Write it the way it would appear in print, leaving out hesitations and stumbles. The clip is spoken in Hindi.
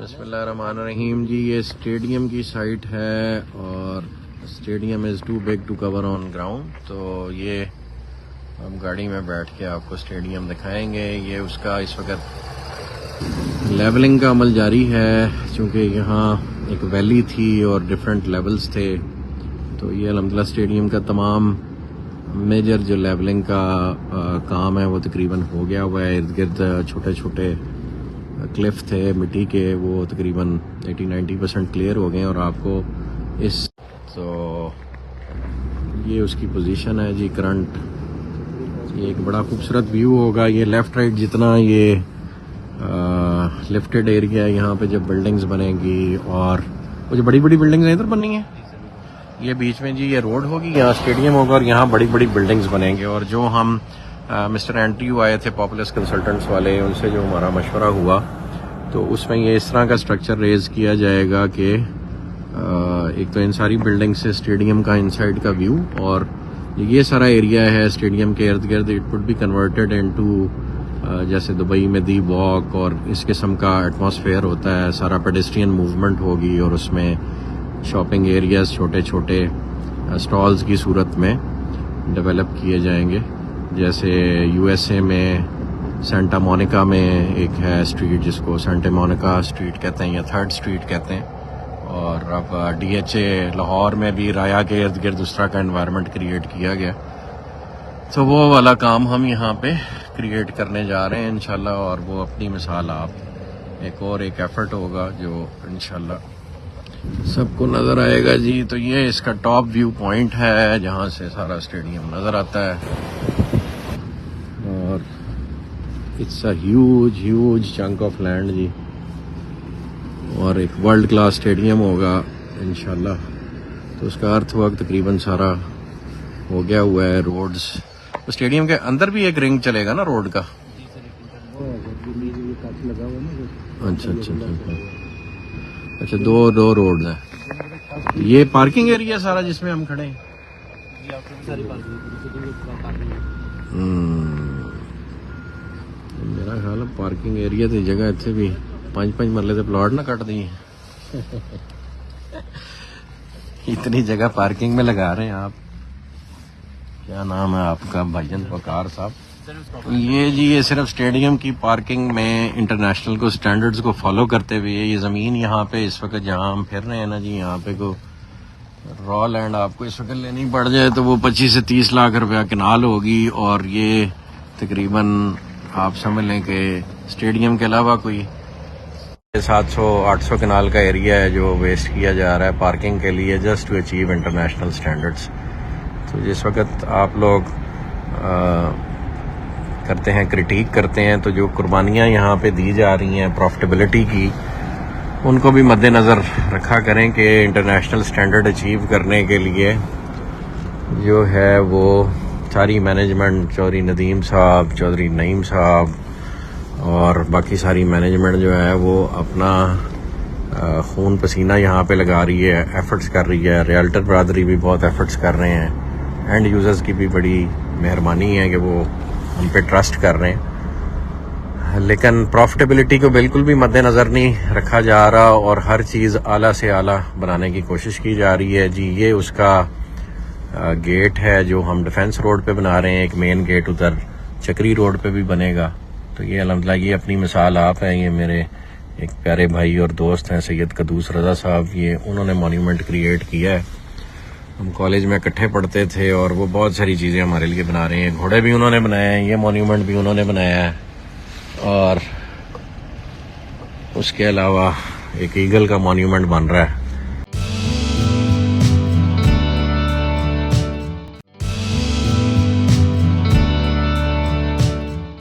बिस्मिल्लाहिर्रहमानिर्रहीम जी, ये स्टेडियम की साइट है और stadium is too big to cover on ground. तो ये हम गाड़ी में बैठ के आपको स्टेडियम दिखाएंगे। ये उसका इस वक्त लेवलिंग का अमल जारी है, चूँकि यहाँ एक वैली थी और डिफरेंट लेवल्स थे। तो ये अल्हम्दुलिल्लाह स्टेडियम का तमाम मेजर जो लेवलिंग का काम है वो तकरीबन हो गया हुआ है। इर्द गिर्द छोटे छोटे क्लिफ थे मिट्टी के, वो तकरीबन 80-90% क्लियर हो गए और आपको इस तो ये उसकी पोजीशन है जी करंट। ये एक बड़ा खूबसूरत व्यू होगा। ये लेफ़्ट राइट जितना ये लिफ्टेड एरिया है, यहाँ पे जब बिल्डिंग्स बनेंगी और वो जो बड़ी बड़ी बिल्डिंग्स इधर बननी है, ये बीच में जी ये रोड होगी, यहाँ स्टेडियम होगा और यहाँ बड़ी बड़ी बिल्डिंग्स बनेंगे। और जो हम मिस्टर एंट्रीयू आए थे पॉपुलस कंसल्टेंट्स वाले, उनसे जो हमारा मशवरा हुआ तो उसमें ये इस तरह का स्ट्रक्चर रेज किया जाएगा कि एक तो इन सारी बिल्डिंग से स्टेडियम का इनसाइड का व्यू और ये सारा एरिया है स्टेडियम के इर्द गिर्द, it would be converted into जैसे दुबई में दी वॉक और इस किस्म का एटमॉस्फेयर होता है। सारा पेडेस्ट्रियन मूवमेंट होगी और उसमें शॉपिंग एरियाज छोटे छोटे स्टॉल्स की सूरत में डेवलप किए जाएंगे। जैसे यूएसए में सेंटा मोनिका में एक है स्ट्रीट जिसको सेंटा मोनिका स्ट्रीट कहते हैं या थर्ड स्ट्रीट कहते हैं, और अब डीएचए लाहौर में भी राया के इर्द गिर्द उस तरह का एनवायरनमेंट क्रिएट किया गया। तो वो वाला काम हम यहाँ पे क्रिएट करने जा रहे हैं इंशाल्लाह, और वो अपनी मिसाल आप एक एफर्ट होगा जो इंशाल्लाह सबको नज़र आएगा जी। तो ये इसका टॉप व्यू पॉइंट है जहाँ से सारा स्टेडियम नज़र आता है और it's a huge chunk of land जी, और एक वर्ल्ड क्लास स्टेडियम होगा इंशाल्लाह। तो उसका अर्थ वर्क तकरीबन सारा हो गया हुआ है। रोड्स तो स्टेडियम के अंदर भी एक रिंग चलेगा ना रोड का। अच्छा दो रोड्स हैं। ये पार्किंग एरिया सारा जिसमें हम खड़े हैं। मेरा ख्याल है पार्किंग एरिया की जगह इतने भी 5-5 मरले से प्लॉट ना कट दी इतनी जगह पार्किंग में लगा रहे हैं आप। क्या नाम है आपका? भाईजान वकार साहब। ये जी ये सिर्फ स्टेडियम की पार्किंग में इंटरनेशनल को स्टैंडर्ड्स को फॉलो करते हुए ये ज़मीन यहाँ पे इस वक्त जहाँ हम फिर रहे हैं ना जी, यहाँ पे को रॉ लैंड आपको इस वक्त लेनी पड़ जाए तो वो 25 से 30 लाख रुपया कनाल होगी। और ये तकरीबन आप समझ लें कि स्टेडियम के अलावा कोई 700-800 कनाल का एरिया है जो वेस्ट किया जा रहा है पार्किंग के लिए, just to achieve international standards. तो जिस वक्त आप लोग करते हैं क्रिटिक करते हैं तो जो कुर्बानियाँ यहाँ पे दी जा रही हैं प्रॉफिटेबिलिटी की, उनको भी मद्देनज़र रखा करें कि इंटरनेशनल स्टैंडर्ड अचीव करने के लिए जो है वो सारी मैनेजमेंट, चौधरी नदीम साहब, चौधरी नईम साहब और बाकी सारी मैनेजमेंट जो है वो अपना खून पसीना यहाँ पे लगा रही है, एफर्ट्स कर रही है। रियल्टर ब्रादरी भी बहुत एफर्ट्स कर रहे हैं। एंड यूज़र्स की भी बड़ी मेहरबानी है कि वो हम पे ट्रस्ट कर रहे हैं, लेकिन प्रॉफिटेबिलिटी को बिल्कुल भी मद्देनज़र नहीं रखा जा रहा और हर चीज़ आला से आला बनाने की कोशिश की जा रही है जी। ये उसका गेट है जो हम डिफेंस रोड पे बना रहे हैं। एक मेन गेट उधर चक्री रोड पे भी बनेगा। तो ये अल्हम्दुलिल्लाह ये अपनी मिसाल आप हैं। ये मेरे एक प्यारे भाई और दोस्त हैं सैयद कदूस रज़ा साहब, ये उन्होंने मॉन्यूमेंट क्रिएट किया है। हम कॉलेज में इकट्ठे पढ़ते थे और वो बहुत सारी चीज़ें हमारे लिए बना रहे हैं। घोड़े भी उन्होंने बनाए हैं, ये मॉन्यूमेंट भी उन्होंने बनाया है, और उसके अलावा एक ईगल का मॉन्यूमेंट बन रहा है।